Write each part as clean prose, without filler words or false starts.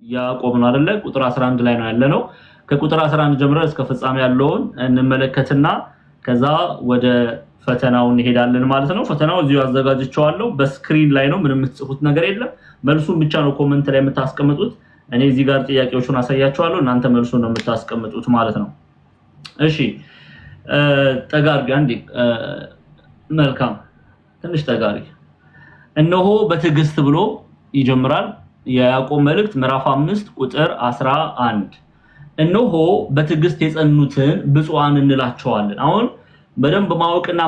ያዕቆብ ነው አይደለ? ቁጥር 11 ላይ ነው ያለነው። ከቁጥር 11 ጀምሮ እስከ ፍጻሜ ያለውን እንመለከትና ከዛ ወደ ፈተናው እንሄዳለን ማለት ነው። ፈተናው እዚሁ አዘጋጅቼዋለሁ። በስክሪን ላይ ነው፣ ምንም የምትጽፉት ነገር የለም። መልሱን ብቻ ነው ኮሜንት ላይ የምታስቀምጡት። እኔ እዚህ ጋር ጥያቄዎቹን አሳያችኋለሁ፣ እናንተ መልሱን ነው የምታስቀምጡት ማለት ነው። እሺ ጠጋሪ አንዴ መልካም ትንሽ ጠጋሪ። እነሆ በትዕግስት ብሎ ይጀምራል የያዕቆብ መልእክት ምዕራፍ 5 ቁጥር 11 እነሆ በትዕግስት የጸኑትን ብፁዓን እንላቸዋለን። አሁን በደንብ ማወቅና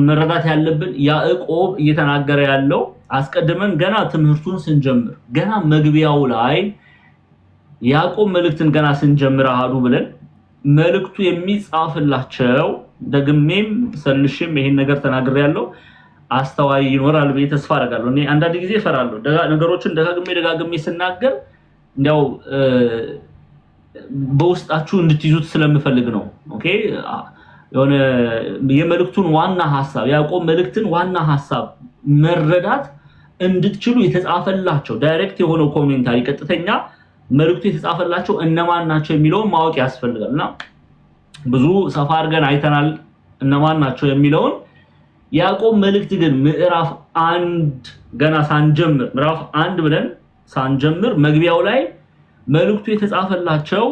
መረዳት ያለብን ያዕቆብ እየተናገረ ያለው አስቀድመን ገና ትምህርቱን ስንጀምር ገና መግቢያው ላይ ያዕቆብ መልእክትን ገና ስንጀምር አሃዱ ብለን መልእክቱ የሚጻፍላቸው ደግሜም ሰልሽም ይሄን ነገር ተናግሬያለሁ አስተዋይ ይኖራል ብዬ ተስፋ አደርጋለሁ። እኔ አንዳንድ ጊዜ እፈራለሁ ነገሮችን ደጋግሜ ስናገር እንዲያው በውስጣችሁ እንድትይዙት ስለምፈልግ ነው። ኦኬ የሆነ የመልእክቱን ዋና ሐሳብ ያዕቆብ መልእክትን ዋና ሐሳብ መረዳት እንድትችሉ የተጻፈላቸው ዳይሬክት የሆነው ኮሜንታሪ ቀጥተኛ መልእክቱ የተጻፈላቸው እነማን ናቸው የሚለውን ማወቅ ያስፈልጋልና ብዙ ሰፋ አድርገን አይተናል እነማን ናቸው የሚለውን። ያዕቆብ መልእክት ግን ምዕራፍ 1 ገና ሳንጀምር ምዕራፍ 1 ብለን ሳንጀምር መግቢያው ላይ መልእክቱ የተጻፈላቸው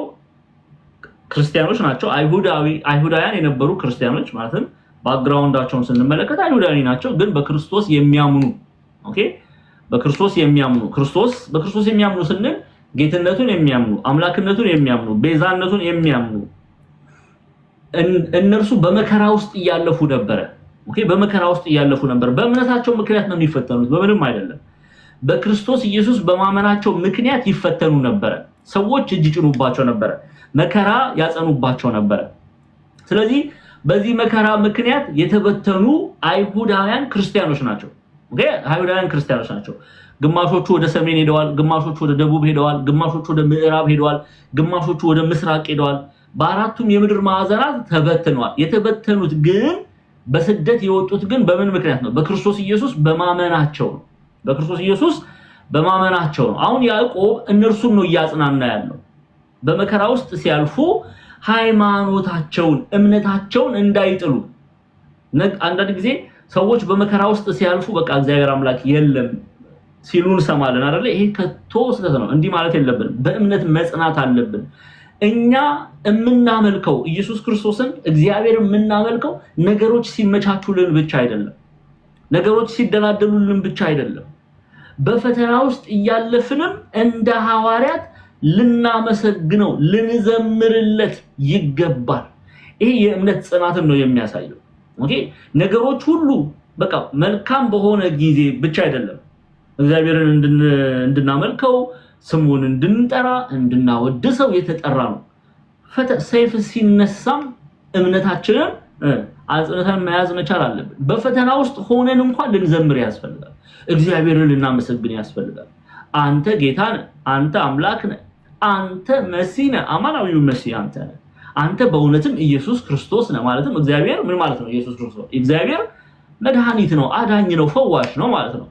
ክርስቲያኖች ናቸው። አይሁዳውያን የነበሩ ክርስቲያኖች ማለትም ባክግራውንዳቸውን ስንመለከት አይሁዳዊ ናቸው፣ ግን በክርስቶስ የሚያምኑ ኦኬ በክርስቶስ የሚያምኑ ስንል ጌትነቱን የሚያምኑ አምላክነቱን የሚያምኑ ቤዛነቱን የሚያምኑ እነርሱ በመከራ ውስጥ እያለፉ ነበር። ኦኬ በመከራ ውስጥ እያለፉ ነበር። በእምነታቸው ምክንያት ነው የሚፈተኑት፣ በምንም አይደለም። በክርስቶስ ኢየሱስ በማመናቸው ምክንያት ይፈተኑ ነበር። ሰዎች እጅ ጭኑባቸው ነበር፣ መከራ ያጸኑባቸው ነበር። ስለዚህ በዚህ መከራ ምክንያት የተበተኑ አይሁዳውያን ክርስቲያኖች ናቸው። ኦኬ አይሁዳውያን ክርስቲያኖች ናቸው። ግማሾቹ ወደ ሰሜን ሄደዋል፣ ግማሾቹ ወደ ደቡብ ሄደዋል፣ ግማሾቹ ወደ ምዕራብ ሄደዋል፣ ግማሾቹ ወደ ምስራቅ ሄደዋል። በአራቱም የምድር ማዕዘናት ተበትነዋል። የተበተኑት ግን በስደት የወጡት ግን በምን ምክንያት ነው? በክርስቶስ ኢየሱስ በማመናቸው ነው። በክርስቶስ ኢየሱስ በማመናቸው ነው። አሁን ያዕቆብ እነርሱን ነው እያጽናና ያለው። በመከራ ውስጥ ሲያልፉ ሃይማኖታቸውን እምነታቸውን እንዳይጥሉ። አንዳንድ ጊዜ ሰዎች በመከራ ውስጥ ሲያልፉ በቃ እግዚአብሔር አምላክ የለም ሲሉ እንሰማለን አይደል? ይሄ ከቶ ስህተት ነው። እንዲህ ማለት የለብንም። በእምነት መጽናት አለብን። እኛ የምናመልከው ኢየሱስ ክርስቶስን እግዚአብሔር የምናመልከው ነገሮች ሲመቻቹልን ብቻ አይደለም፣ ነገሮች ሲደላደሉልን ብቻ አይደለም። በፈተና ውስጥ እያለፍንም እንደ ሐዋርያት ልናመሰግነው ልንዘምርለት ይገባል። ይሄ የእምነት ጽናትን ነው የሚያሳየው። ኦኬ ነገሮች ሁሉ በቃ መልካም በሆነ ጊዜ ብቻ አይደለም እግዚአብሔርን እንድናመልከው ስሙን እንድንጠራ እንድናወድሰው የተጠራ ነው። ሰይፍ ሲነሳም እምነታችንን አጽንተን መያዝ መቻል አለብን። በፈተና ውስጥ ሆነን እንኳን ልንዘምር ያስፈልጋል፣ እግዚአብሔርን ልናመሰግን ያስፈልጋል። አንተ ጌታ ነህ፣ አንተ አምላክ ነህ፣ አንተ መሲህ ነህ፣ አማናዊው መሲህ አንተ ነህ፣ አንተ በእውነትም ኢየሱስ ክርስቶስ ነህ። ማለትም እግዚአብሔር ምን ማለት ነው? ኢየሱስ ክርስቶስ እግዚአብሔር መድኃኒት ነው፣ አዳኝ ነው፣ ፈዋሽ ነው ማለት ነው።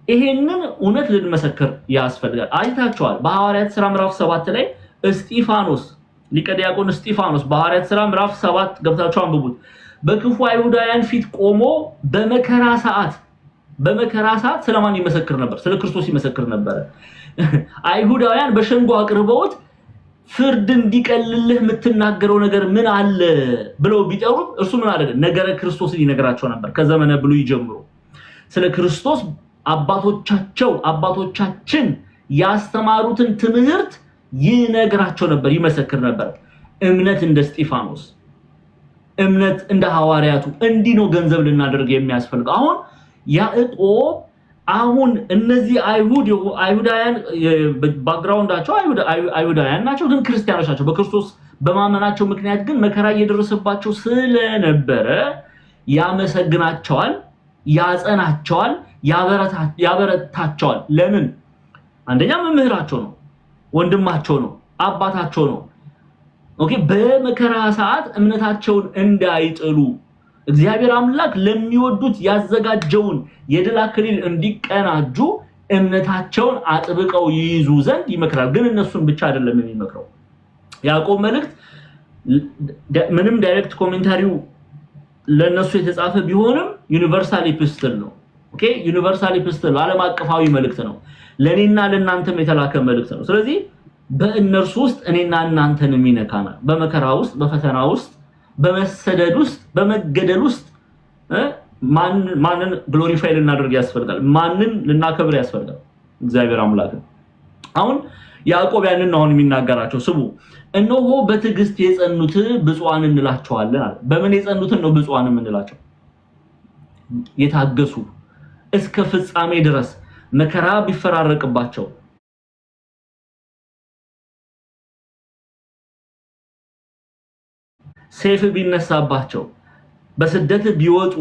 ይሄንን እውነት ልንመሰክር ያስፈልጋል። አይታችኋል በሐዋርያት ሥራ ምዕራፍ 7 ላይ እስጢፋኖስ ሊቀ ዲያቆን እስጢፋኖስ በሐዋርያት ሥራ ምዕራፍ 7 ገብታችሁ አንብቡት። በክፉ አይሁዳውያን ፊት ቆሞ በመከራ ሰዓት ስለማን ይመሰክር ነበር? ስለ ክርስቶስ ይመሰክር ነበር። አይሁዳውያን በሸንጎ አቅርበውት ፍርድ እንዲቀልልህ የምትናገረው ነገር ምን አለ ብለው ቢጠሩት እርሱ ምን አደረገ? ነገረ ክርስቶስን ይነግራቸው ነበር። ከዘመነ ብሉይ ጀምሮ ስለ ክርስቶስ አባቶቻችን ያስተማሩትን ትምህርት ይነግራቸው ነበር፣ ይመሰክር ነበር። እምነት እንደ እስጢፋኖስ፣ እምነት እንደ ሐዋርያቱ እንዲህ ነው ገንዘብ ልናደርግ የሚያስፈልገው። አሁን ያዕቆብ እነዚህ አይሁዳውያን ባክግራውንዳቸው አይሁዳውያን ናቸው፣ ግን ክርስቲያኖች ናቸው። በክርስቶስ በማመናቸው ምክንያት ግን መከራ እየደረሰባቸው ስለነበረ ያመሰግናቸዋል፣ ያጸናቸዋል፣ ያበረታቸዋል። ለምን? አንደኛ መምህራቸው ነው፣ ወንድማቸው ነው፣ አባታቸው ነው። ኦኬ በመከራ ሰዓት እምነታቸውን እንዳይጥሉ እግዚአብሔር አምላክ ለሚወዱት ያዘጋጀውን የድል አክሊል እንዲቀናጁ እምነታቸውን አጥብቀው ይይዙ ዘንድ ይመክራል። ግን እነሱን ብቻ አይደለም የሚመክረው። ያዕቆብ መልእክት ምንም ዳይሬክት ኮሜንታሪው ለነሱ የተጻፈ ቢሆንም ዩኒቨርሳል ኢፕስትል ነው። ኦኬ ዩኒቨርሳል ኢፕስትል ዓለም አቀፋዊ መልእክት ነው። ለኔና ለናንተም የተላከ መልእክት ነው። ስለዚህ በእነርሱ ውስጥ እኔና እናንተን የሚነካና በመከራ ውስጥ በፈተና ውስጥ በመሰደድ ውስጥ በመገደል ውስጥ ማንን ግሎሪፋይ ልናደርግ ያስፈልጋል? ማንን ልናከብር ያስፈልጋል? እግዚአብሔር አምላክ። አሁን ያዕቆብ ያንን ነው የሚናገራቸው። ስሙ እነሆ በትዕግስት የጸኑት ብፁዓን እንላቸዋለን አለ። በምን የጸኑትን ነው ብፁዓን የምንላቸው? የታገሱ እስከ ፍጻሜ ድረስ መከራ ቢፈራረቅባቸው ሰይፍ ቢነሳባቸው በስደት ቢወጡ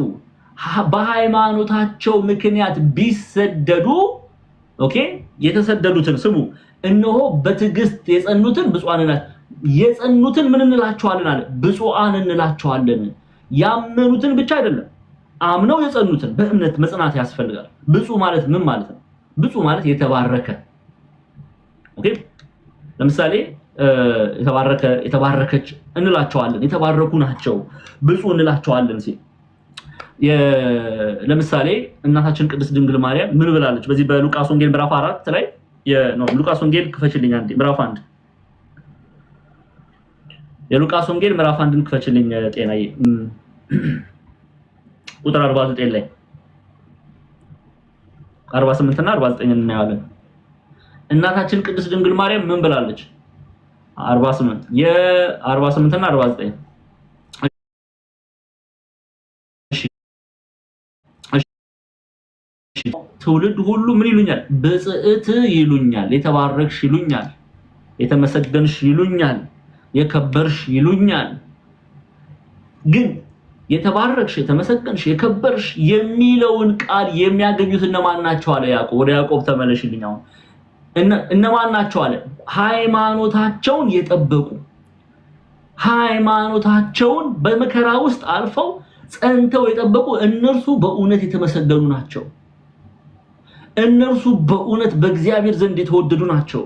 በሃይማኖታቸው ምክንያት ቢሰደዱ ኦኬ የተሰደዱትን ስሙ እነሆ በትዕግስት የጸኑትን ብፁዓን እንላቸዋለን። የጸኑትን ምን እንላቸዋለን አለ? ብፁዓን እንላቸዋለን። ያመኑትን ብቻ አይደለም አምነው የጸኑትን በእምነት መጽናት ያስፈልጋል። ብፁዕ ማለት ምን ማለት ነው? ብፁዕ ማለት የተባረከ ኦኬ ለምሳሌ የተባረከች እንላቸዋለን። የተባረኩ ናቸው ብፁዕ እንላቸዋለን ሲል ለምሳሌ እናታችን ቅድስት ድንግል ማርያም ምን ብላለች? በዚህ በሉቃስ ወንጌል ምዕራፍ 4 ላይ ሉቃስ ወንጌል ክፈችልኝ አንዴ ምዕራፍ 1 የሉቃስ ወንጌል ምዕራፍ 1ን ክፈችልኝ ጤናዬ ቁጥር 49 ላይ 48 እና 49 እናያለን። እናታችን ቅድስት ድንግል ማርያም ምን ብላለች? 48 የ48 እና 49 ትውልድ ሁሉ ምን ይሉኛል? ብጽዕት ይሉኛል፣ የተባረክሽ ይሉኛል፣ የተመሰገንሽ ይሉኛል፣ የከበርሽ ይሉኛል። ግን የተባረክሽ የተመሰገንሽ የከበርሽ የሚለውን ቃል የሚያገኙት እነማን ናቸው አለ ያዕቆብ። ወደ ያዕቆብ ተመለሽልኝ። አሁን እነማን ናቸው አለ? ሃይማኖታቸውን የጠበቁ ሃይማኖታቸውን በመከራ ውስጥ አልፈው ጸንተው የጠበቁ እነርሱ በእውነት የተመሰገኑ ናቸው። እነርሱ በእውነት በእግዚአብሔር ዘንድ የተወደዱ ናቸው።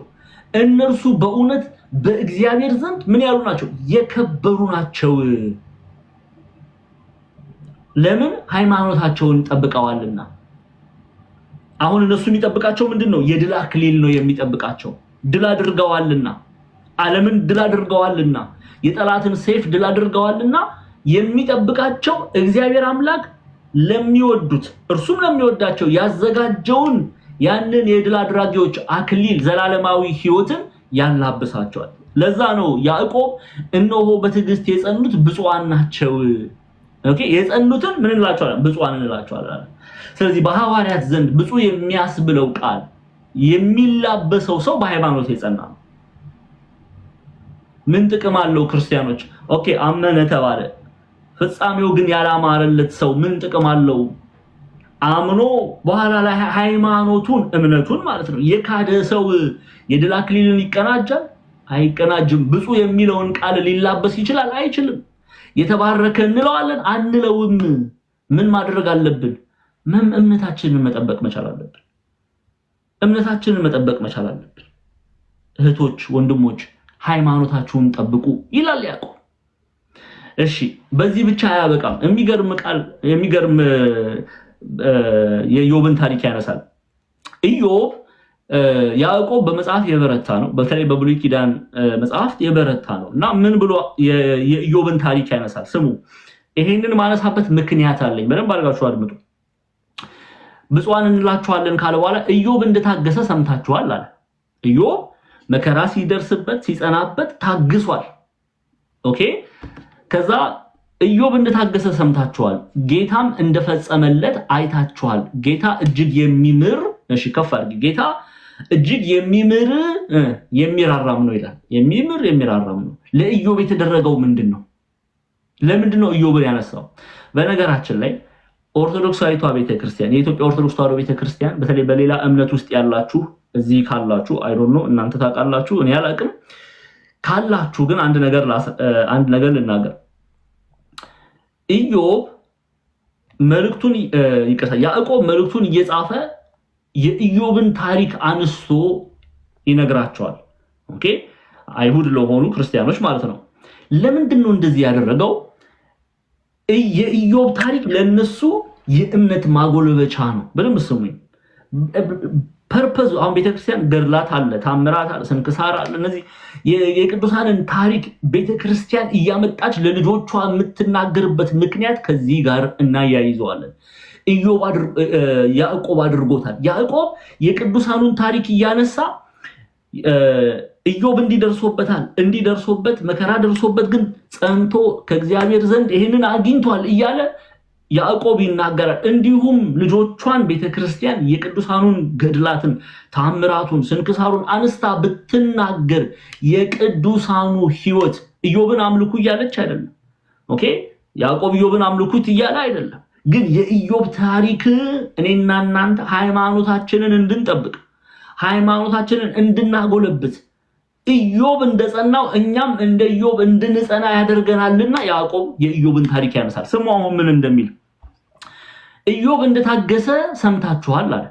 እነርሱ በእውነት በእግዚአብሔር ዘንድ ምን ያሉ ናቸው? የከበሩ ናቸው። ለምን? ሃይማኖታቸውን ጠብቀዋልና። አሁን እነሱ የሚጠብቃቸው ምንድነው? የድል አክሊል ነው የሚጠብቃቸው። ድል አድርገዋልና፣ ዓለምን ድል አድርገዋልና፣ የጠላትን ሰይፍ ድል አድርገዋልና የሚጠብቃቸው እግዚአብሔር አምላክ ለሚወዱት እርሱም ለሚወዳቸው ያዘጋጀውን ያንን የድል አድራጊዎች አክሊል ዘላለማዊ ሕይወትን ያላብሳቸዋል። ለዛ ነው ያዕቆብ እነሆ በትዕግስት የጸኑት ብፁዓን ናቸው። ኦኬ የጸኑትን ምን እንላቸዋለን? ብፁዓን እንላቸዋለን። ስለዚህ በሐዋርያት ዘንድ ብፁዕ የሚያስብለው ቃል የሚላበሰው ሰው በሃይማኖት የጸና ነው። ምን ጥቅም አለው? ክርስቲያኖች ኦኬ አመነ ተባለ፣ ፍጻሜው ግን ያላማረለት ሰው ምን ጥቅም አለው? አምኖ በኋላ ላይ ሃይማኖቱን እምነቱን ማለት ነው የካደ ሰው የድል አክሊልን ይቀናጃል? አይቀናጅም። ብፁዕ የሚለውን ቃል ሊላበስ ይችላል? አይችልም። የተባረከ እንለዋለን? አንለውም። ምን ማድረግ አለብን? እምነታችንን መጠበቅ መቻል አለብን። እምነታችንን መጠበቅ መቻል አለብን። እህቶች፣ ወንድሞች ሃይማኖታችሁን ጠብቁ ይላል ያዕቆብ። እሺ በዚህ ብቻ አያበቃም። የሚገርም የኢዮብን ታሪክ ያነሳል። ኢዮብ ያዕቆብ በመጽሐፍ የበረታ ነው። በተለይ በብሉይ ኪዳን መጽሐፍት የበረታ ነው እና ምን ብሎ የኢዮብን ታሪክ ያነሳል? ስሙ። ይሄንን ማነሳበት ምክንያት አለኝ። በደንብ አድርጋችሁ አድምጡ። ብፁዓን እንላችኋለን ካለ በኋላ ኢዮብ እንደታገሰ ሰምታችኋል አለ። ኢዮብ መከራ ሲደርስበት ሲጸናበት ታግሷል። ኦኬ ከዛ ኢዮብ እንደታገሰ ሰምታችኋል፣ ጌታም እንደፈጸመለት አይታችኋል። ጌታ እጅግ የሚምር እሺ ከፍ አድርጊ። ጌታ እጅግ የሚምር የሚራራም ነው ይላል። የሚምር የሚራራም ነው። ለኢዮብ የተደረገው ምንድነው? ለምንድነው ኢዮብን ያነሳው? በነገራችን ላይ ኦርቶዶክሳዊቷ ቤተክርስቲያን የኢትዮጵያ ኦርቶዶክስ ተዋሕዶ ቤተክርስቲያን በተለይ በሌላ እምነት ውስጥ ያላችሁ እዚህ ካላችሁ አይ ዶንት ኖ እናንተ ታውቃላችሁ፣ እኔ አላውቅም። ካላችሁ ግን አንድ ነገር ልናገር። ኢዮብ መልእክቱን ያዕቆብ መልእክቱን እየጻፈ የኢዮብን ታሪክ አንስቶ ይነግራቸዋል። ኦኬ አይሁድ ለሆኑ ክርስቲያኖች ማለት ነው። ለምንድን ነው እንደዚህ ያደረገው? የኢዮብ ታሪክ ለነሱ የእምነት ማጎልበቻ ነው። በደንብ ስሙኝ። ፐርፐዝ አሁን ቤተክርስቲያን ገድላት አለ፣ ታምራት አለ፣ ስንክሳር አለ። እነዚህ የቅዱሳንን ታሪክ ቤተክርስቲያን እያመጣች ለልጆቿ የምትናገርበት ምክንያት ከዚህ ጋር እናያይዘዋለን። ያዕቆብ አድርጎታል። ያዕቆብ የቅዱሳኑን ታሪክ እያነሳ ኢዮብ እንዲደርሶበት መከራ ደርሶበት ግን ጸንቶ ከእግዚአብሔር ዘንድ ይሄንን አግኝቷል እያለ ያዕቆብ ይናገራል። እንዲሁም ልጆቿን ቤተክርስቲያን የቅዱሳኑን ገድላትን ታምራቱን ስንክሳሩን አንስታ ብትናገር የቅዱሳኑ ሕይወት ኢዮብን አምልኩ እያለች አይደለም። ኦኬ ያዕቆብ ኢዮብን አምልኩት እያለ አይደለም። ግን የኢዮብ ታሪክ እኔና እናንተ ሃይማኖታችንን እንድንጠብቅ ሃይማኖታችንን እንድናጎለብት ኢዮብ እንደጸናው እኛም እንደ ኢዮብ እንድንጸና ያደርገናልና ያዕቆብ የኢዮብን ታሪክ ያነሳል። ስሙ አሁን ምን እንደሚል ኢዮብ እንደታገሰ ሰምታችኋል አለ።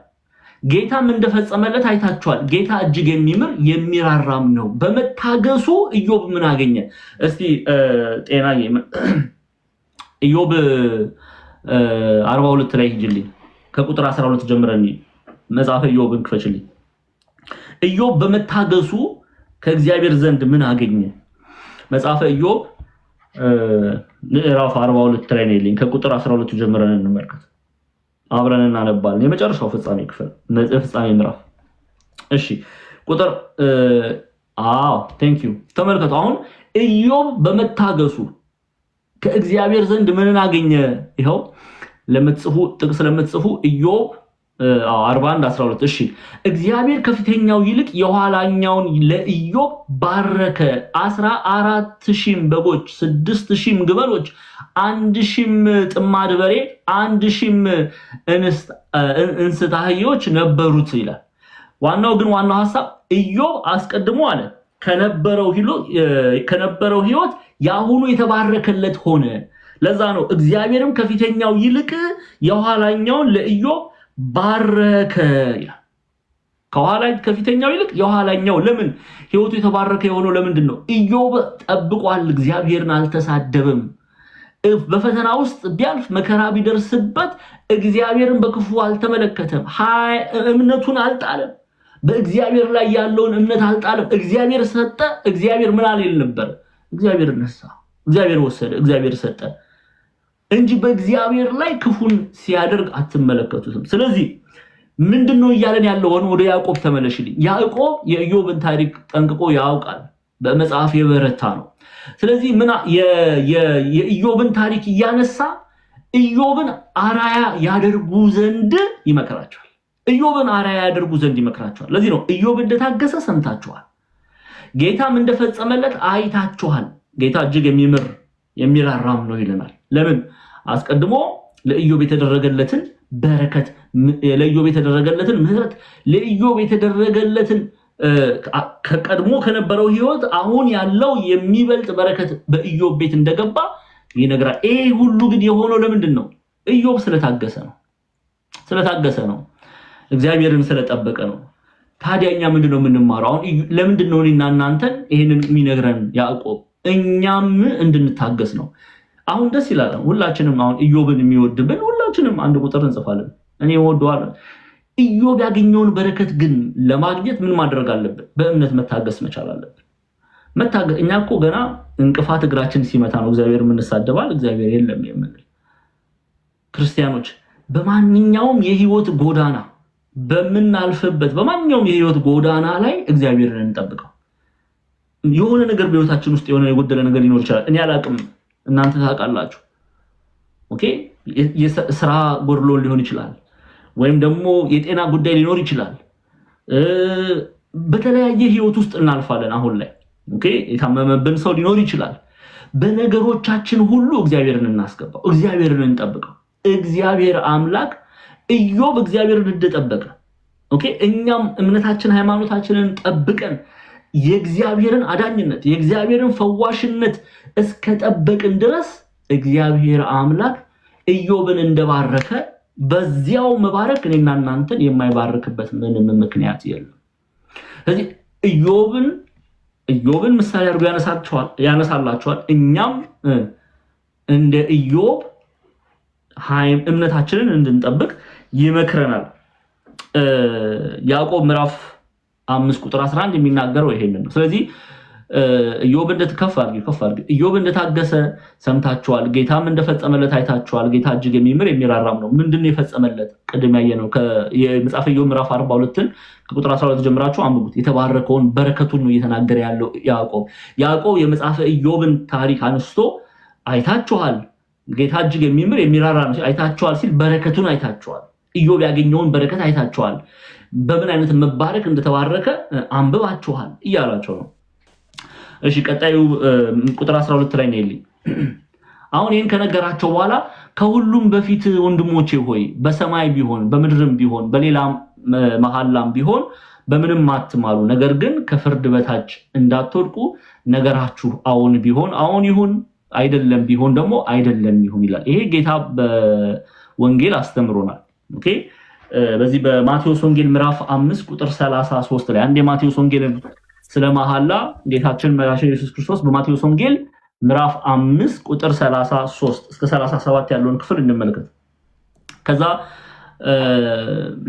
ጌታም እንደፈጸመለት አይታችኋል። ጌታ እጅግ የሚምር የሚራራም ነው። በመታገሱ ኢዮብ ምን አገኘ? እስቲ ጤና ኢዮብ 42 ላይ ሂጅልኝ። ከቁጥር 12 ጀምረን መጽሐፈ ኢዮብን ክፈችልኝ። ኢዮብ በመታገሱ ከእግዚአብሔር ዘንድ ምን አገኘ? መጽሐፈ ኢዮብ ምዕራፍ 42 ላይ ነኝ። ከቁጥር 12 ጀምረን እንመልከት፣ አብረን እናነባለን። የመጨረሻው ፍጻሜ ክፍል ፍጻሜ ምዕራፍ። እሺ ቁጥር ቴንክ ዩ ተመልከቱ። አሁን ኢዮብ በመታገሱ ከእግዚአብሔር ዘንድ ምን አገኘ? ይሄው ለምትጽፉ ጥቅስ ለምትጽፉ ኢዮብ 41:12 እሺ እግዚአብሔር ከፊተኛው ይልቅ የኋላኛውን ለኢዮብ ባረከ። 14,000 በጎች 6,000 ግመሎች 1,000 ጥማድ በሬ 1,000 እንስት አህዮች ነበሩት ይላል። ዋናው ሐሳብ ኢዮብ አስቀድሞ አለ ከነበረው ህይወት ያሁኑ የተባረከለት ሆነ። ለዛ ነው እግዚአብሔርም ከፊተኛው ይልቅ የኋላኛውን ለኢዮብ ባረከ ይላል። ከፊተኛው ይልቅ የኋላኛው። ለምን ህይወቱ የተባረከ የሆነው ለምንድን ነው? ኢዮብ ጠብቋል፣ እግዚአብሔርን አልተሳደበም። በፈተና ውስጥ ቢያልፍ መከራ ቢደርስበት እግዚአብሔርን በክፉ አልተመለከተም። እምነቱን አልጣለም። በእግዚአብሔር ላይ ያለውን እምነት አልጣለም። እግዚአብሔር ሰጠ፣ እግዚአብሔር ምን አለ ነበር? እግዚአብሔር ነሳ፣ እግዚአብሔር ወሰደ፣ እግዚአብሔር ሰጠ እንጂ በእግዚአብሔር ላይ ክፉን ሲያደርግ አትመለከቱትም። ስለዚህ ምንድነው እያለን ያለው? ወደ ያዕቆብ ተመለሽልኝ። ያዕቆብ የኢዮብን ታሪክ ጠንቅቆ ያውቃል፣ በመጽሐፍ የበረታ ነው። ስለዚህ የኢዮብን ታሪክ እያነሳ ኢዮብን አራያ ያደርጉ ዘንድ ይመክራቸዋል። ለዚህ ነው ኢዮብ እንደታገሰ ሰምታችኋል፣ ጌታም እንደፈጸመለት አይታችኋል። ጌታ እጅግ የሚምር የሚራራም ነው ይለናል። ለምን? አስቀድሞ ለኢዮብ የተደረገለትን በረከት፣ ለኢዮብ የተደረገለትን ምህረት፣ ለኢዮብ የተደረገለትን ከቀድሞ ከነበረው ህይወት አሁን ያለው የሚበልጥ በረከት በኢዮብ ቤት እንደገባ ይነግራል። ይሄ ሁሉ ግን የሆነው ለምንድን ነው? ኢዮብ ስለታገሰ ነው። እግዚአብሔርን ስለጠበቀ ነው። ታዲያኛ ምንድነው የምንማረው? አሁን ለምንድን ነው እኔና እናንተን ይሄንን የሚነግረን ያዕቆብ? እኛም እንድንታገስ ነው። አሁን ደስ ይላል። ሁላችንም አሁን ኢዮብን የሚወድብን ሁላችንም አንድ ቁጥር እንጽፋለን። እኔ ወደዋለሁ። ኢዮብ ያገኘውን በረከት ግን ለማግኘት ምን ማድረግ አለብን? በእምነት መታገስ መቻል አለብን። እኛ እኮ ገና እንቅፋት እግራችን ሲመታ ነው እግዚአብሔር የምንሳደባል፣ እግዚአብሔር የለም የምንል ክርስቲያኖች። በማንኛውም የህይወት ጎዳና በምናልፍበት በማንኛውም የህይወት ጎዳና ላይ እግዚአብሔርን እንጠብቀው። የሆነ ነገር በህይወታችን ውስጥ የሆነ የጎደለ ነገር ሊኖር ይችላል። እኔ አላቅም፣ እናንተ ታውቃላችሁ። ኦኬ የስራ ጎድሎ ሊሆን ይችላል፣ ወይም ደግሞ የጤና ጉዳይ ሊኖር ይችላል። በተለያየ ህይወት ውስጥ እናልፋለን። አሁን ላይ ኦኬ የታመመብን ሰው ሊኖር ይችላል። በነገሮቻችን ሁሉ እግዚአብሔርን እናስገባው፣ እግዚአብሔርን እንጠብቀው። እግዚአብሔር አምላክ ኢዮብ እግዚአብሔርን እንደጠበቀ ኦኬ እኛም እምነታችን ሃይማኖታችንን ጠብቀን የእግዚአብሔርን አዳኝነት የእግዚአብሔርን ፈዋሽነት እስከ ጠበቅን ድረስ እግዚአብሔር አምላክ ኢዮብን እንደባረከ በዚያው መባረክ እኔና እናንተን የማይባርክበት ምንም ምክንያት የለም። ስለዚህ ኢዮብን ምሳሌ አድርጎ ያነሳላቸዋል። እኛም እንደ ኢዮብ እምነታችንን እንድንጠብቅ ይመክረናል። ያዕቆብ ምዕራፍ 5 ቁጥር 11 የሚናገረው ይሄንን ነው። ስለዚህ ኢዮብ ኢዮብ እንደታገሰ ሰምታችኋል፣ ጌታም እንደፈጸመለት አይታችኋል። ጌታ እጅግ የሚምር የሚራራም ነው። ምንድነው የፈጸመለት? ቅድም ያየነው የመጽሐፈ ኢዮብ ምዕራፍ 42ን ከቁጥር 12 ጀምራችሁ አንብቡት። የተባረከውን በረከቱን ነው እየተናገረ ያለው ያዕቆብ የመጽሐፈ ኢዮብን ታሪክ አንስቶ አይታችኋል፣ ጌታ እጅግ የሚምር የሚራራ ነው አይታችኋል ሲል በረከቱን አይታችኋል፣ ኢዮብ ያገኘውን በረከት አይታችኋል፣ በምን አይነት መባረክ እንደተባረከ አንብባችኋል እያላቸው ነው። እሺ ቀጣዩ ቁጥር 12 ላይ ነው ይልኝ። አሁን ይሄን ከነገራቸው በኋላ ከሁሉም በፊት ወንድሞቼ ሆይ በሰማይ ቢሆን በምድርም ቢሆን በሌላም መሐላም ቢሆን በምንም አትማሉ፣ ነገር ግን ከፍርድ በታች እንዳትወድቁ ነገራችሁ አዎን ቢሆን አዎን ይሁን፣ አይደለም ቢሆን ደግሞ አይደለም ይሁን ይላል። ይሄ ጌታ በወንጌል አስተምሮናል። ኦኬ በዚህ በማቴዎስ ወንጌል ምዕራፍ 5 ቁጥር 33 ላይ አንድ የማቴዎስ ወንጌል ስለ መሐላ ጌታችን መድኃኒታችን ኢየሱስ ክርስቶስ በማቴዎስ ወንጌል ምዕራፍ 5 ቁጥር 33 እስከ 37 ያለውን ክፍል እንመልከት። ከዛ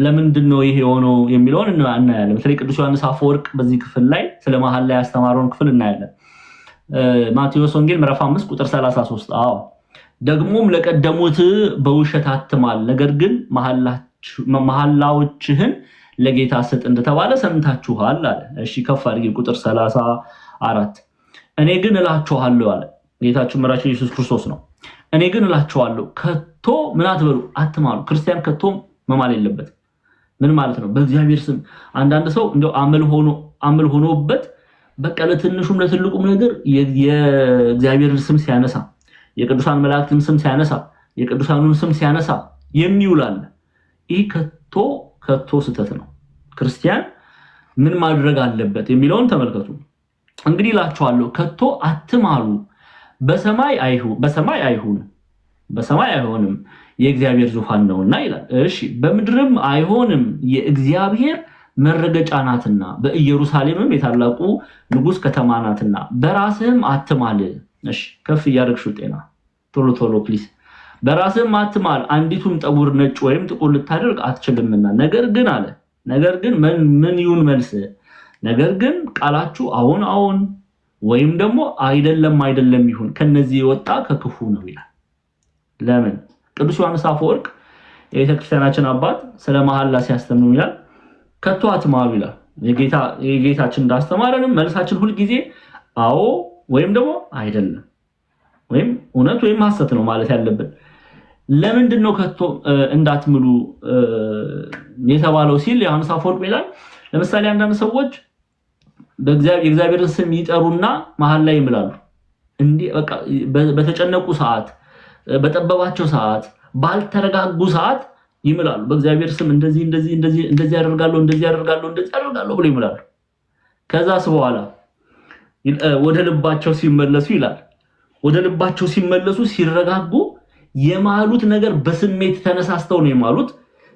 ለምንድን ነው ይሄ የሆነው የሚለውን እናያለን። በተለይ ቅዱስ ዮሐንስ አፈወርቅ በዚህ ክፍል ላይ ስለ መሐላ ያስተማረውን ክፍል እናያለን። ማቴዎስ ወንጌል ምዕራፍ 5 ቁጥር 33 ደግሞም ለቀደሙት በውሸት አትማል፣ ነገር ግን መሐላዎችህን ለጌታ ስጥ እንደተባለ ሰምታችኋል አለ። እሺ ከፍ አድርጊ ቁጥር 34 እኔ ግን እላችኋለሁ አለ ጌታችን መድኃኒታችን ኢየሱስ ክርስቶስ ነው። እኔ ግን እላችኋለሁ ከቶ ምን አትበሉ አትማሉ። ክርስቲያን ከቶ መማል የለበትም። ምን ማለት ነው? በእግዚአብሔር ስም አንዳንድ ሰው እንደው አመል ሆኖበት በቃ ለትንሹም ለትልቁም ነገር የእግዚአብሔርን ስም ሲያነሳ፣ የቅዱሳን መላእክትን ስም ሲያነሳ፣ የቅዱሳኑን ስም ሲያነሳ የሚውላል። ይህ ከቶ ስተት ነው። ክርስቲያን ምን ማድረግ አለበት የሚለውን ተመልከቱ። እንግዲህ እላችኋለሁ ከቶ አትማሉ፣ በሰማይ አይሆንም የእግዚአብሔር ዙፋን ነውና ይላል። እሺ በምድርም አይሆንም የእግዚአብሔር መረገጫ ናትና፣ በኢየሩሳሌምም የታላቁ ንጉስ ከተማ ናትና። በራስህም አትማል። እሺ ከፍ እያደረግሽው ጤና ቶሎ ፕሊዝ። በራስህም አትማል፣ አንዲቱም ጠጉር ነጭ ወይም ጥቁር ልታደርግ አትችልምና። ነገር ግን ምን ይሁን መልስ? ነገር ግን ቃላችሁ አዎን ወይም ደግሞ አይደለም ይሁን፣ ከነዚህ የወጣ ከክፉ ነው ይላል። ለምን? ቅዱስ ዮሐንስ አፈወርቅ የቤተክርስቲያናችን አባት ስለ መሐላ ሲያስተምሩ ይላል ከቶ አትማሉ ይላል። የጌታችን እንዳስተማረንም መልሳችን ሁል ጊዜ አዎ ወይም ደግሞ አይደለም ወይም እውነት ወይም ሐሰት ነው ማለት ያለብን። ለምንድን ነው ከቶ እንዳትምሉ የተባለው ሲል ዮሐንስ አፈወርቅ ይላል። ለምሳሌ አንዳንድ ሰዎች የእግዚአብሔርን ስም ይጠሩና መሐላ ላይ ይምላሉ። እንዲህ በቃ በተጨነቁ ሰዓት፣ በጠበባቸው ሰዓት፣ ባልተረጋጉ ሰዓት ይምላሉ። በእግዚአብሔር ስም እንደዚህ ያደርጋለሁ ብሎ ይምላሉ። ከዛስ በኋላ ወደ ልባቸው ሲመለሱ ይላል ወደ ልባቸው ሲመለሱ ሲረጋጉ የማሉት ነገር በስሜት ተነሳስተው ነው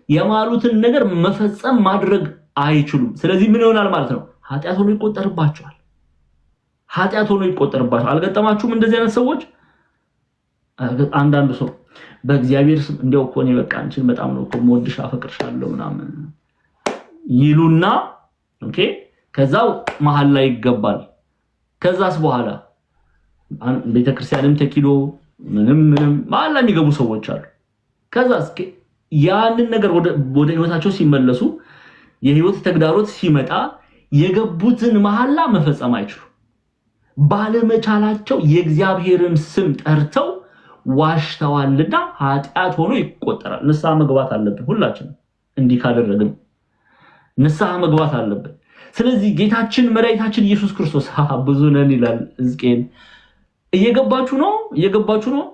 የማሉትን ነገር መፈጸም ማድረግ አይችሉም። ስለዚህ ምን ይሆናል ማለት ነው? ኃጢአት ሆኖ ይቆጠርባቸዋል። አልገጠማችሁም? እንደዚህ አይነት ሰዎች አንዳንድ ሰው በእግዚአብሔር ስም እንደው እኮ ነው በቃ አንቺን በጣም ነው እኮ የምወድሽ አፈቅርሻለሁ ምናምን ይሉና ኦኬ ከዛው መሐላ ይገባል። ከዛስ በኋላ ቤተክርስቲያንም ተኪዶ ምንም መሐላ የሚገቡ ሰዎች አሉ። ከዛስ ያንን ነገር ወደ ህይወታቸው ሲመለሱ የህይወት ተግዳሮት ሲመጣ የገቡትን መሐላ መፈጸም አይችሉም። ባለመቻላቸው የእግዚአብሔርን ስም ጠርተው ዋሽተዋልና ኃጢአት ሆኖ ይቆጠራል። ንስሐ መግባት አለብን። ሁላችንም እንዲህ ካደረግን ንስሐ መግባት አለብን። ስለዚህ ጌታችን መድኃኒታችን ኢየሱስ ክርስቶስ ብዙ ነን ይላል ሕዝቅኤል። እየገባችሁ ነው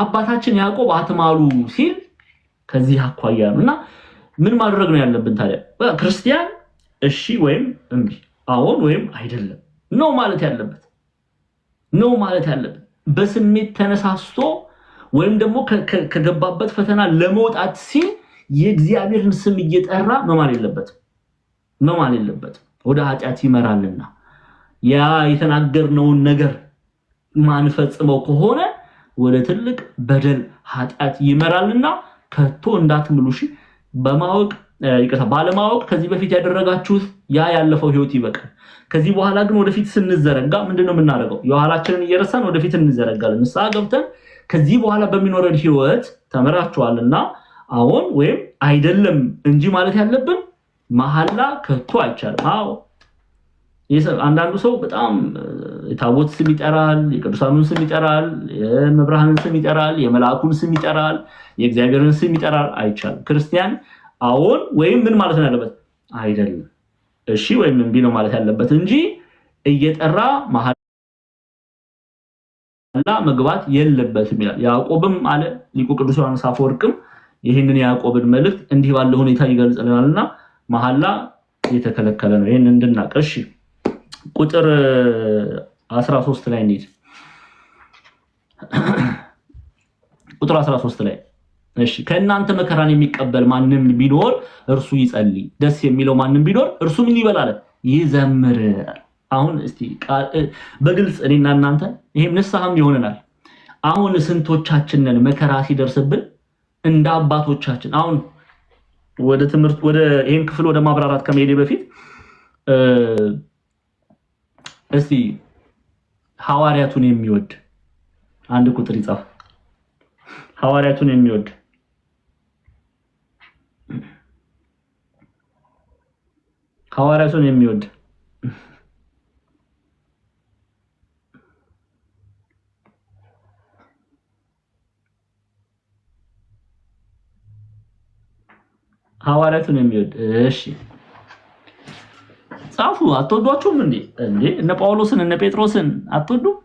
አባታችን ያዕቆብ አትማሉ ሲል ከዚህ አኳያ ነውና ምን ማድረግ ነው ያለብን ታዲያ? ክርስቲያን እሺ ወይም እምቢ፣ አዎን ወይም አይደለም ነው ማለት ያለበት። በስሜት ተነሳስቶ ወይም ደግሞ ከገባበት ፈተና ለመውጣት ሲል የእግዚአብሔርን ስም እየጠራ መማል የለበትም ወደ ኃጢአት ይመራልና ያ የተናገርነውን ነገር ማንፈጽመው ከሆነ ወደ ትልቅ በደል ኃጢአት ይመራልና ከቶ እንዳትምሉሽ በማወቅ ይቀሳ ባለማወቅ ከዚህ በፊት ያደረጋችሁት ያ ያለፈው ህይወት ይበቃል። ከዚህ በኋላ ግን ወደፊት ስንዘረጋ ምንድነው የምናደርገው? የኋላችንን እየረሳን ወደፊት እንዘረጋለን። ንስሐ ገብተን ከዚህ በኋላ በሚኖረን ህይወት ተመራችኋልና አሁን ወይም አይደለም እንጂ ማለት ያለብን መሐላ ከቶ አይቻልም። አዎ አንዳንዱ ሰው በጣም የታቦት ስም ይጠራል፣ የቅዱሳኑን ስም ይጠራል፣ የመብርሃንን ስም ይጠራል፣ የመላእኩን ስም ይጠራል፣ የእግዚአብሔርን ስም ይጠራል። አይቻልም። ክርስቲያን አሁን ወይም ምን ማለት ነው ያለበት? አይደለም እሺ ወይም እምቢ ነው ማለት ያለበት እንጂ እየጠራ መሐላ መግባት የለበትም ይላል። ያዕቆብም አለ ሊቁ ቅዱስ ዮሐንስ አፈወርቅም ይህንን ያዕቆብን መልእክት እንዲህ ባለ ሁኔታ ይገልጽልናልና መሐላ የተከለከለ ነው። ይሄን እንድናውቅ እሺ ቁጥር 13 ላይ እንሂድ። ቁጥር 13 ላይ እሺ ከእናንተ መከራን የሚቀበል ማንም ቢኖር እርሱ ይጸልይ፣ ደስ የሚለው ማንም ቢኖር እርሱ ምን ይበላል? ይዘምር። አሁን እስቲ በግልጽ እኔና እናንተ ይሄም ንስሐም ይሆነናል። አሁን ስንቶቻችንን መከራ ሲደርስብን እንደ አባቶቻችን አሁን ወደ ትምህርት ወደ ይሄን ክፍል ወደ ማብራራት ከመሄዴ በፊት እስቲ ሐዋርያቱን የሚወድ አንድ ቁጥር ይጻፍ። ሐዋርያቱን የሚወድ ሐዋርያቱን የሚወድ ሐዋርያቱን የሚወድ እሺ ጻፉ። አትወዷቸውም እንዴ? እነ ጳውሎስን እነ ጴጥሮስን አትወዱም?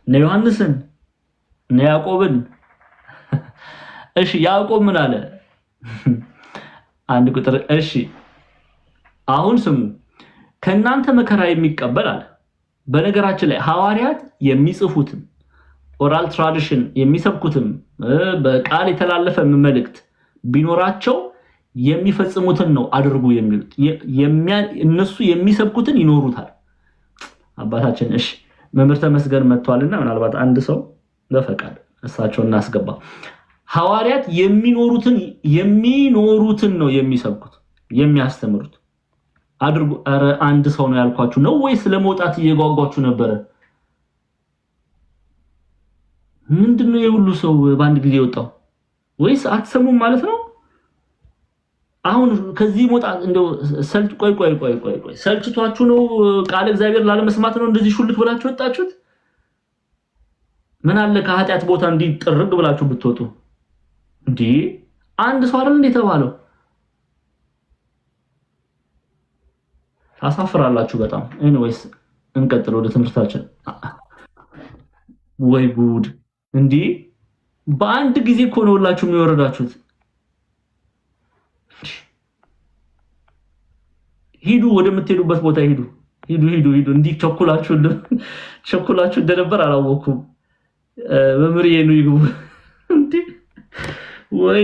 እነ ዮሐንስን እነ ያዕቆብን? እሺ ያዕቆብ ምን አለ? አንድ ቁጥር እሺ አሁን ስሙ። ከእናንተ መከራ የሚቀበል አለ። በነገራችን ላይ ሐዋርያት የሚጽፉትም ኦራል ትራዲሽን የሚሰብኩትም በቃል የተላለፈ መልእክት ቢኖራቸው የሚፈጽሙትን ነው አድርጉ የሚሉት። እነሱ የሚሰብኩትን ይኖሩታል። አባታችን እሺ መምህር ተመስገን መጥቷልና ምናልባት አንድ ሰው ለፈቃድ እሳቸውን እናስገባ። ሐዋርያት የሚኖሩትን ነው የሚሰብኩት የሚያስተምሩት አድርጉ። ኧረ አንድ ሰው ነው ያልኳችሁ ነው ወይስ ለመውጣት እየጓጓችሁ ነበረ? ምንድነው የሁሉ ሰው በአንድ ጊዜ ወጣው? ወይስ አትሰሙም ማለት ነው? አሁን ከዚህ መውጣት እንደው ቆይ ሰልችቷችሁ ነው? ቃል እግዚአብሔር ላለመስማት ነው እንደዚህ ሹልክ ብላችሁ ወጣችሁት? ምን አለ ከኃጢአት ቦታ እንዲጥርግ ብላችሁ ብትወጡ? እንዴ አንድ ሰው አይደል እንዴ ተባለው? ታሳፍራላችሁ በጣም። ኤኒዌይስ እንቀጥል ወደ ትምህርታችን። ወይ ጉድ! እንዴ በአንድ ጊዜ እኮ ነው ሁላችሁም የወረዳችሁት። ሂዱ ወደምትሄዱበት ቦታ ሂዱ። እንዲህ ቸኩላችሁ እንደነበር አላወኩም። መምህር የኑ ይግቡ። እንዴ ወይ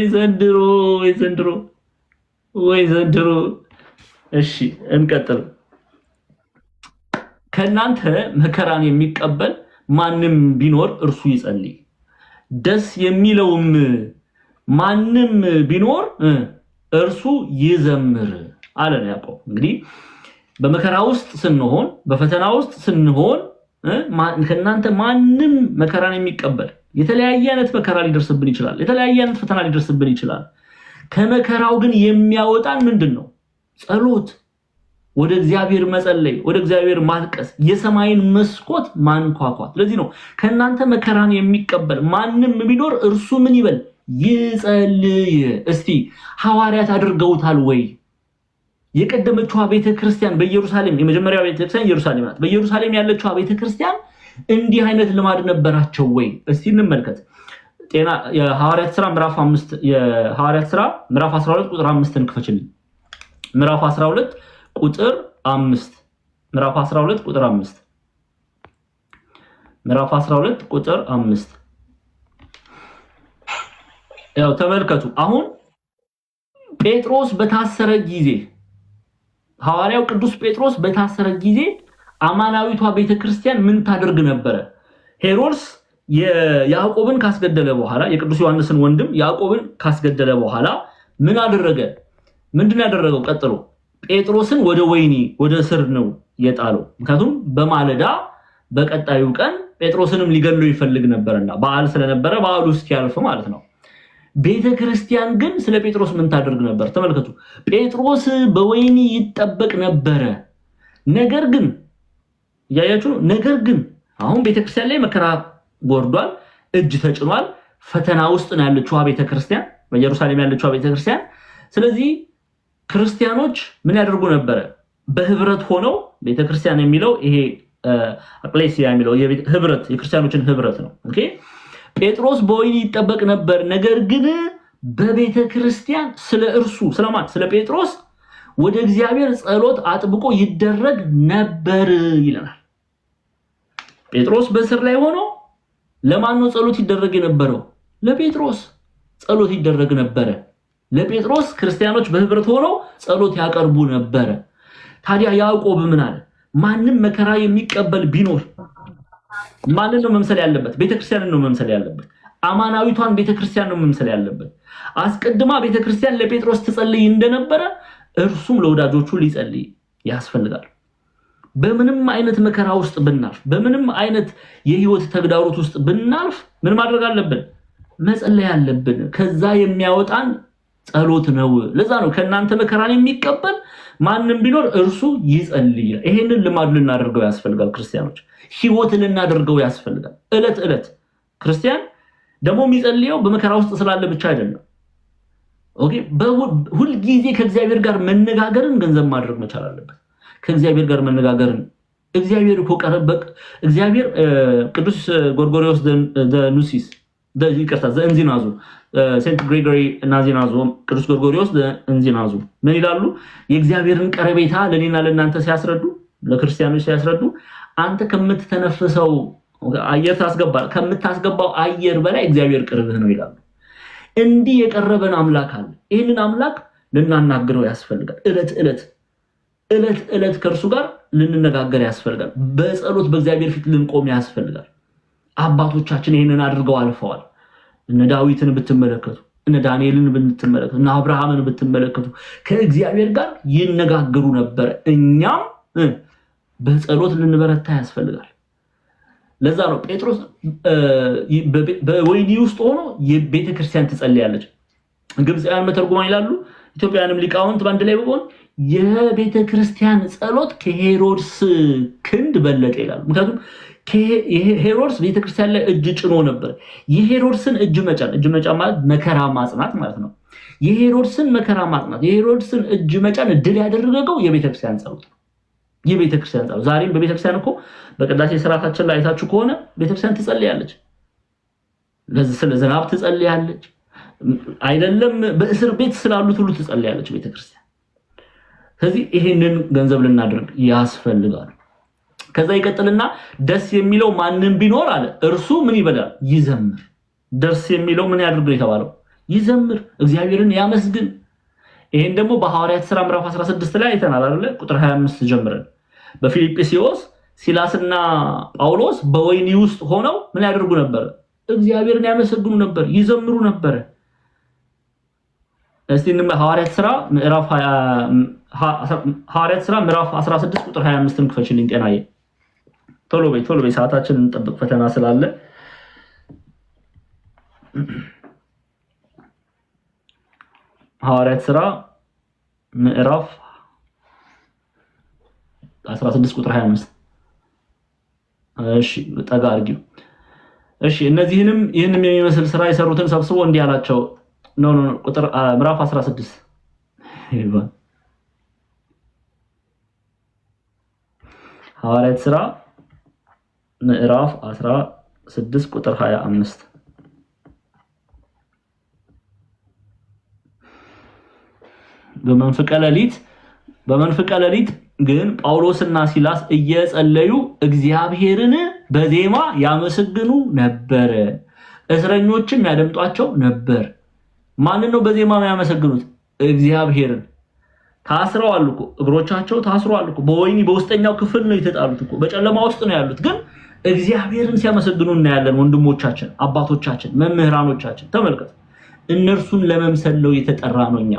ዘንድሮ። እሺ እንቀጥል። ከእናንተ መከራን የሚቀበል ማንም ቢኖር እርሱ ይጸልይ፣ ደስ የሚለውም ማንም ቢኖር እርሱ ይዘምር አለ ያዕቆብ። እንግዲህ በመከራ ውስጥ ስንሆን በፈተና ውስጥ ስንሆን ከእናንተ ማንም መከራን የሚቀበል የተለያየ አይነት መከራ ሊደርስብን ይችላል። የተለያየ አይነት ፈተና ሊደርስብን ይችላል። ከመከራው ግን የሚያወጣን ምንድነው? ጸሎት፣ ወደ እግዚአብሔር መጸለይ፣ ወደ እግዚአብሔር ማልቀስ፣ የሰማይን መስኮት ማንኳኳት። ለዚህ ነው ከእናንተ መከራን የሚቀበል ማንም ቢኖር እርሱ ምን ይበል? ይጸልይ። እስቲ ሐዋርያት አድርገውታል ወይ? የቀደመችዋ ቤተክርስቲያን በኢየሩሳሌም የመጀመሪያው ቤተክርስቲያን ኢየሩሳሌም ናት። በኢየሩሳሌም ያለችዋ ቤተክርስቲያን እንዲህ አይነት ልማድ ነበራቸው ወይ? እስቲ እንመልከት። የሐዋርያት ሥራ ምዕራፍ 5 የሐዋርያት ሥራ ምዕራፍ 12 ቁጥር 5ን ክፈችልኝ። ምዕራፍ 12 ቁጥር 5 ምዕራፍ 12 ቁጥር 5 ምዕራፍ 12 ቁጥር 5 ያው ተመልከቱ። አሁን ጴጥሮስ በታሰረ ጊዜ ሐዋርያው ቅዱስ ጴጥሮስ በታሰረ ጊዜ አማናዊቷ ቤተክርስቲያን ምን ታደርግ ነበር? ሄሮድስ ያዕቆብን ካስገደለ በኋላ የቅዱስ ዮሐንስን ወንድም ያዕቆብን ካስገደለ በኋላ ምን አደረገ? ምንድነው ያደረገው? ቀጥሎ ጴጥሮስን ወደ ወይኒ ወደ እስር ነው የጣለው። ምክንያቱም በማለዳ በቀጣዩ ቀን ጴጥሮስንም ሊገለው ይፈልግ ነበርና በዓል ስለነበረ በዓሉ እስኪያልፍ ማለት ነው። ቤተክርስቲያን ግን ስለ ጴጥሮስ ምን ታደርግ ነበር? ተመልከቱ። ጴጥሮስ በወይኒ ይጠበቅ ነበረ። ነገር ግን ያያችሁ፣ ነገር ግን አሁን ቤተክርስቲያን ላይ መከራ ጎርዷል፣ እጅ ተጭኗል፣ ፈተና ውስጥ ነው ያለችው ቤተክርስቲያን፣ በኢየሩሳሌም ያለችው ቤተክርስቲያን። ስለዚህ ክርስቲያኖች ምን ያደርጉ ነበረ? በህብረት ሆነው ቤተክርስቲያን የሚለው ይሄ አክሌሲያ የሚለው ህብረት የክርስቲያኖችን ህብረት ነው። ኦኬ ጴጥሮስ በወይኒ ይጠበቅ ነበር። ነገር ግን በቤተክርስቲያን ስለ እርሱ ስለማን? ስለ ጴጥሮስ ወደ እግዚአብሔር ጸሎት አጥብቆ ይደረግ ነበር ይለናል። ጴጥሮስ በእስር ላይ ሆኖ ለማን ነው ጸሎት ይደረግ የነበረው? ለጴጥሮስ ጸሎት ይደረግ ነበረ። ለጴጥሮስ ክርስቲያኖች በህብረት ሆነው ጸሎት ያቀርቡ ነበረ። ታዲያ ያዕቆብ ምን አለ? ማንም መከራ የሚቀበል ቢኖር ማንን ነው መምሰል ያለበት? ቤተክርስቲያንን ነው መምሰል ያለበት። አማናዊቷን ቤተክርስቲያን ነው መምሰል ያለበት። አስቀድማ ቤተክርስቲያን ለጴጥሮስ ትጸልይ እንደነበረ እርሱም ለወዳጆቹ ሊጸልይ ያስፈልጋል። በምንም አይነት መከራ ውስጥ ብናልፍ፣ በምንም አይነት የህይወት ተግዳሮት ውስጥ ብናልፍ ምን ማድረግ አለብን? መጸለይ አለብን። ከዛ የሚያወጣን ጸሎት ነው። ለዛ ነው ከናንተ መከራን የሚቀበል ማንም ቢኖር እርሱ ይጸልይ። ይሄንን ልማድ ልናደርገው ያስፈልጋል። ክርስቲያኖች ህይወት ልናደርገው ያስፈልጋል። እለት እለት ክርስቲያን ደግሞ የሚጸልየው በመከራ ውስጥ ስላለ ብቻ አይደለም። ኦኬ ሁል ጊዜ ከእግዚአብሔር ጋር መነጋገርን ገንዘብ ማድረግ መቻል አለበት። ከእግዚአብሔር ጋር መነጋገርን እግዚአብሔር እኮ ቀረበቅ እግዚአብሔር ቅዱስ ጎርጎርዮስ ዘኑሲስ ይቅርታ ዘእንዚናዙ ሴንት ግሬጎሪ ናዚናዙ ቅዱስ ጎርጎርዮስ ዘእንዚናዙ ምን ይላሉ? የእግዚአብሔርን ቀረቤታ ለኔና ለእናንተ ሲያስረዱ፣ ለክርስቲያኖች ሲያስረዱ አንተ ከምትተነፍሰው አየር ከምታስገባው አየር በላይ እግዚአብሔር ቅርብህ ነው ይላሉ። እንዲህ የቀረበን አምላክ አለ። ይህንን አምላክ ልናናግረው ያስፈልጋል። እለት እለት ከእርሱ ጋር ልንነጋገር ያስፈልጋል። በጸሎት በእግዚአብሔር ፊት ልንቆም ያስፈልጋል። አባቶቻችን ይህንን አድርገው አልፈዋል። እነ ዳዊትን ብትመለከቱ፣ እነ ዳንኤልን ብትመለከቱ፣ እነ አብርሃምን ብትመለከቱ ከእግዚአብሔር ጋር ይነጋገሩ ነበር። እኛም በጸሎት ልንበረታ ያስፈልጋል። ለዛ ነው ጴጥሮስ በወይኒ ውስጥ ሆኖ የቤተክርስቲያን ትጸልያለች። ግብፃውያን መተርጉማን ይላሉ፣ ኢትዮጵያውያንም ሊቃውንት በአንድ ላይ በመሆን የቤተክርስቲያን ጸሎት ከሄሮድስ ክንድ በለጠ ይላሉ። ምክንያቱም ሄሮድስ ቤተክርስቲያን ላይ እጅ ጭኖ ነበር። የሄሮድስን እጅ መጫን ማለት መከራ ማጽናት ማለት ነው። የሄሮድስን መከራ ማጽናት፣ የሄሮድስን እጅ መጫን ድል ያደረገው የቤተክርስቲያን ጸሎት ነው። የቤተክርስቲያን ጸሎት ዛሬም በቤተክርስቲያን እኮ በቅዳሴ ስርዓታችን ላይ አይታችሁ ከሆነ ቤተክርስቲያን ትጸልያለች። ስለ ዝናብ ትጸልያለች። አይደለም በእስር ቤት ስላሉት ሁሉ ትጸልያለች ቤተክርስቲያን። ስለዚህ ይሄንን ገንዘብ ልናደርግ ያስፈልጋል። ከዛ ይቀጥልና ደስ የሚለው ማንም ቢኖር አለ እርሱ ምን ይበላል? ይዘምር። ደስ የሚለው ምን ያድርግ የተባለው? ይዘምር፣ እግዚአብሔርን ያመስግን። ይሄን ደግሞ በሐዋርያት ሥራ ምዕራፍ 16 ላይ አይተናል አይደል? ቁጥር 25 ጀምረን በፊልጵስዩስ ሲላስና ጳውሎስ በወይኒ ውስጥ ሆነው ምን ያደርጉ ነበር? እግዚአብሔርን ያመሰግኑ ነበር፣ ይዘምሩ ነበር። እስቲ ሐዋርያት ሥራ ምዕራፍ 16 ቁጥር 25ን ክፈችልኝ ጤናዬ። ቶሎ በይ ሰዓታችንን እንጠብቅ፣ ፈተና ስላለ። ሐዋርያት ሥራ ምዕራፍ 16 ቁጥር 25። እሺ ጠጋ አድርጊው። እሺ ይህንም የሚመስል ስራ የሰሩትን ሰብስቦ እንዲህ አላቸው። ቁጥር ምዕራፍ 16 ሐዋርያት ሥራ ምዕራፍ 16 ቁጥር 25 በመንፈቀ ሌሊት ግን ጳውሎስና ሲላስ እየጸለዩ እግዚአብሔርን በዜማ ያመሰግኑ ነበር፣ እስረኞችም ያደምጧቸው ነበር። ማንን ነው በዜማ ያመሰግኑት? እግዚአብሔርን ታስረዋል እኮ እግሮቻቸው ታስረዋል እኮ በወይኒ በውስጠኛው ክፍል ነው የተጣሉት እኮ በጨለማ ውስጥ ነው ያሉት ግን እግዚአብሔርን ሲያመሰግኑ እናያለን ወንድሞቻችን አባቶቻችን መምህራኖቻችን ተመልከቱ እነርሱን ለመምሰል ነው የተጠራ ነው እኛ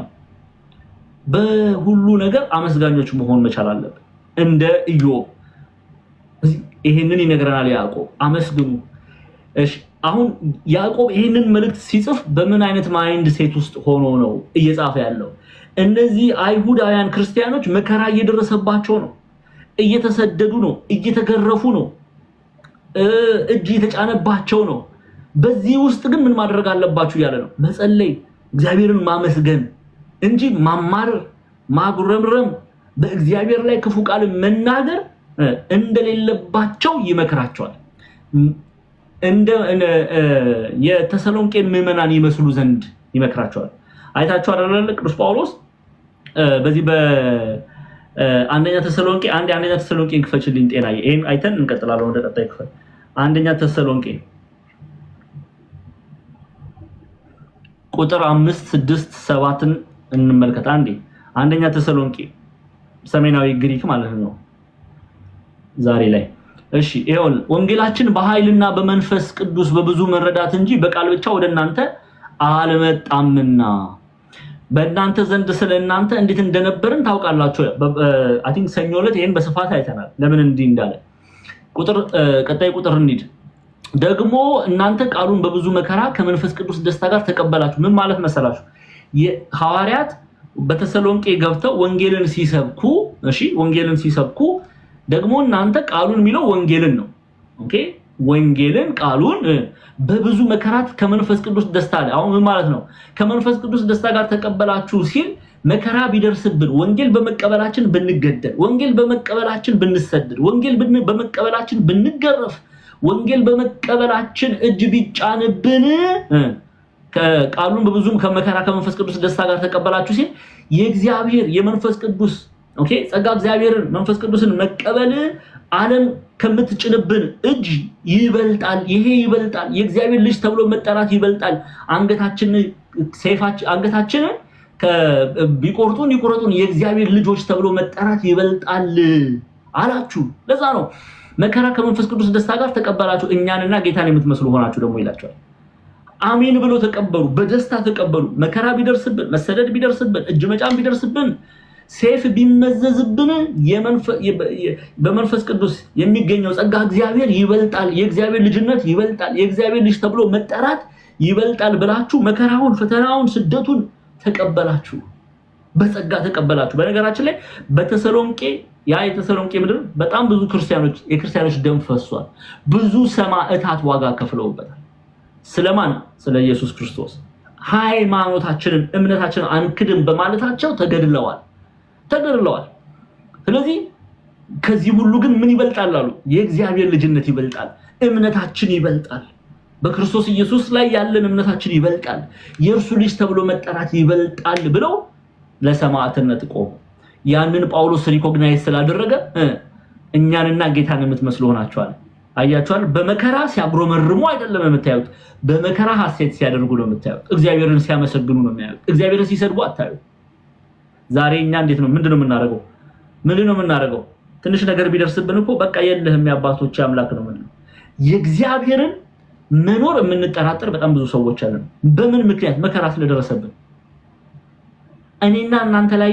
በሁሉ ነገር አመስጋኞች መሆን መቻል አለብን እንደ ኢዮብ ይሄንን ይነግረናል ያዕቆብ አመስግኑ እሺ አሁን ያዕቆብ ይሄንን መልእክት ሲጽፍ በምን አይነት ማይንድ ሴት ውስጥ ሆኖ ነው እየጻፈ ያለው እነዚህ አይሁዳውያን ክርስቲያኖች መከራ እየደረሰባቸው ነው እየተሰደዱ ነው እየተገረፉ ነው እጅ የተጫነባቸው ነው በዚህ ውስጥ ግን ምን ማድረግ አለባችሁ ያለ ነው መጸለይ እግዚአብሔርን ማመስገን እንጂ ማማረር ማጉረምረም በእግዚአብሔር ላይ ክፉ ቃል መናገር እንደሌለባቸው ይመክራቸዋል እንደ የተሰሎንቄ ምዕመናን ይመስሉ ዘንድ ይመክራቸዋል አይታችሁ አይደል ቅዱስ ጳውሎስ በዚህ በአንደኛ ተሰሎንቄ አንደኛ ተሰሎንቄ ክፈችልኝ ጤናዬ ይሄን አይተን እንቀጥላለን ወደ ቀጣይ ክፍል አንደኛ ተሰሎንቄ ቁጥር 5 6 7 እንመልከት አንደኛ ተሰሎንቄ ሰሜናዊ ግሪክ ማለት ነው ዛሬ ላይ እሺ ይሁን ወንጌላችን በኃይልና በመንፈስ ቅዱስ በብዙ መረዳት እንጂ በቃል ብቻ ወደናንተ አልመጣምና በእናንተ ዘንድ ስለእናንተ እንዴት እንደነበርን ታውቃላችሁ አይ ቲንክ ሰኞ ዕለት ይሄን በስፋት አይተናል ለምን እንዲህ እንዳለ ቀጣይ ቁጥር እንሂድ ደግሞ እናንተ ቃሉን በብዙ መከራ ከመንፈስ ቅዱስ ደስታ ጋር ተቀበላችሁ ምን ማለት መሰላችሁ የሐዋርያት በተሰሎንቄ ገብተው ወንጌልን ሲሰብኩ እሺ ወንጌልን ሲሰብኩ ደግሞ እናንተ ቃሉን የሚለው ወንጌልን ነው ኦኬ ወንጌልን ቃሉን በብዙ መከራት ከመንፈስ ቅዱስ ደስታ አሁን ምን ማለት ነው ከመንፈስ ቅዱስ ደስታ ጋር ተቀበላችሁ ሲል መከራ ቢደርስብን ወንጌል በመቀበላችን ብንገደል ወንጌል በመቀበላችን ብንሰደድ ወንጌል በመቀበላችን ብንገረፍ ወንጌል በመቀበላችን እጅ ቢጫንብን ቃሉን በብዙም ከመከራ ከመንፈስ ቅዱስ ደስታ ጋር ተቀበላችሁ ሲል የእግዚአብሔር የመንፈስ ቅዱስ ኦኬ ጸጋ እግዚአብሔርን መንፈስ ቅዱስን መቀበል ዓለም ከምትጭንብን እጅ ይበልጣል ይሄ ይበልጣል የእግዚአብሔር ልጅ ተብሎ መጠራት ይበልጣል አንገታችን ቢቆርጡን ይቆርጡን የእግዚአብሔር ልጆች ተብሎ መጠራት ይበልጣል አላችሁ ለዛ ነው መከራ ከመንፈስ ቅዱስ ደስታ ጋር ተቀበላችሁ እኛንና ጌታን የምትመስሉ ሆናችሁ ደግሞ ይላችኋል አሜን ብሎ ተቀበሉ በደስታ ተቀበሉ መከራ ቢደርስብን መሰደድ ቢደርስብን እጅ መጫን ቢደርስብን ሴፍ ቢመዘዝብን በመንፈስ ቅዱስ የሚገኘው ጸጋ እግዚአብሔር ይበልጣል የእግዚአብሔር ልጅነት ይበልጣል የእግዚአብሔር ልጅ ተብሎ መጠራት ይበልጣል ብላችሁ መከራውን ፈተናውን ስደቱን ተቀበላችሁ በጸጋ ተቀበላችሁ በነገራችን ላይ በተሰሎንቄ የተሰሎንቄ ምድር በጣም ብዙ የክርስቲያኖች ደም ፈሷል ብዙ ሰማዕታት ዋጋ ከፍለውበታል ስለማን ስለ ኢየሱስ ክርስቶስ ሃይማኖታችንን እምነታችንን አንክድም በማለታቸው ተገድለዋል ስለዚህ ከዚህ ሁሉ ግን ምን ይበልጣል አሉ የእግዚአብሔር ልጅነት ይበልጣል እምነታችን ይበልጣል በክርስቶስ ኢየሱስ ላይ ያለን እምነታችን ይበልጣል የእርሱ ልጅ ተብሎ መጠራት ይበልጣል ብለው ለሰማዕትነት ቆሙ ያንን ጳውሎስ ሪኮግናይዝ ስላደረገ እኛንና ጌታን የምትመስሉ ሆናችኋል አያችኋል በመከራ ሲያግሮመርሙ አይደለም የምታዩት በመከራ ሐሴት ሲያደርጉ ነው የምታዩት እግዚአብሔርን ሲያመሰግኑ ነው የሚያዩት እግዚአብሔርን ሲሰድቡ አታዩ ዛሬ እኛ እንዴት ነው ምንድነው የምናደርገው ትንሽ ነገር ቢደርስብን እኮ በቃ የለህም ያባቶች አምላክ ነው ማለት የእግዚአብሔርን መኖር የምንጠራጠር በጣም ብዙ ሰዎች አለን በምን ምክንያት መከራ ስለደረሰብን እኔና እናንተ ላይ